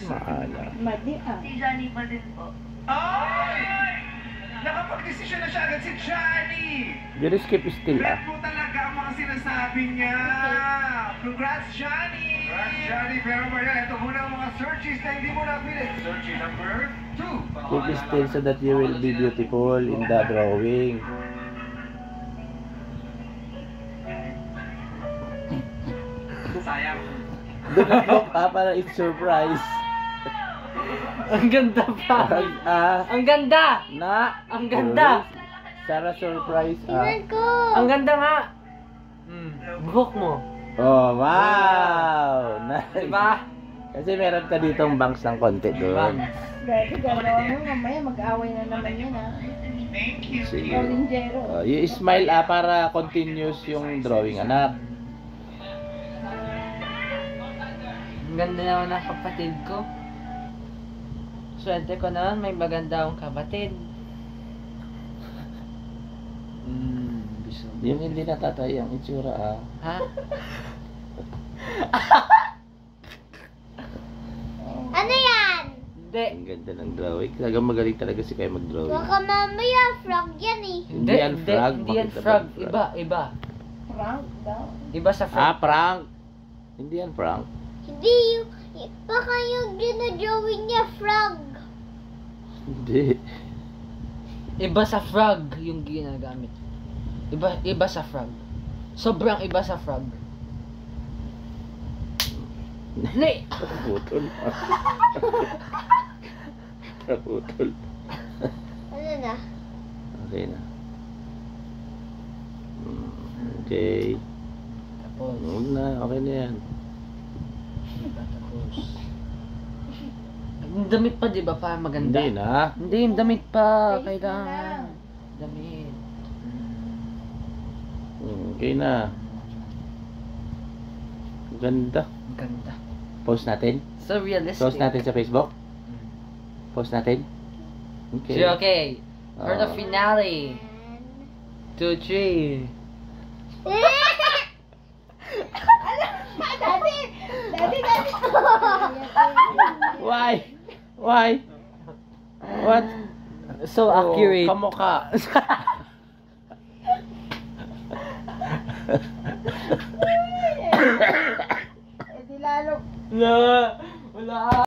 Maala. Madi ah. Si Johnny pa din po. Ay! Nakapag-desisyon na siya agad si Johnny! Pero skip still Red ah. po talaga ang mga sinasabi niya! Congrats, Johnny! Congrats, Johnny! Pero Maria, ito muna ang mga searches na hindi mo napili. Searches number 2. Keep still so that you will be beautiful in the drawing. Sayang. Doon ang look para it's surprise. Ang ganda pa. Ang ganda. Ang ganda. Sarah surprise Ang ganda nga. Buhok mo. Oh, wow! Nice. Diba? Kasi meron ka ditong bangs ng konti doon. Dahil gano'n mo, mamaya mag-away na naman yan ah. Thank you. Sige. Rolingero. You smile para continuous yung drawing, anak. Ang ganda naman ng kapatid ko. Swerte ko naman, may maganda akong kapatid. Yung hindi natatay ang itsura Ha? Ano yan? Hindi. Ang ganda ng drawing. Talagang magaling talaga si Kaya mag-drawing. Baka mamaya frog yan eh. Hindi yan frog. Hindi yan Bakit frog. naman Iba. Prank daw. Iba sa frog. Prank! Hindi yan prank. Hindi yung... Baka yung ginadrawing niya frog. Hindi. Iba sa frog yung ginagamit. Iba sa frog. Sobrang iba sa frog. Ni! Naputol. Naputol. Ano na? Okay na. Okay. Tapos. Huwag na. Okay na yan. Tapos. Yung damit pa, di ba, pa maganda? Hindi na. Hindi, yung damit pa. Face Kailangan. lang. Damit. Okay na. Ganda. Ang ganda. Post natin? So realistic. Post natin sa Facebook? Post natin? Okay. So, okay. For the Ah. finale. 2, 3. Daddy! Why? Why? What? So accurate. Kamukha. Eh di lalo Na, wala.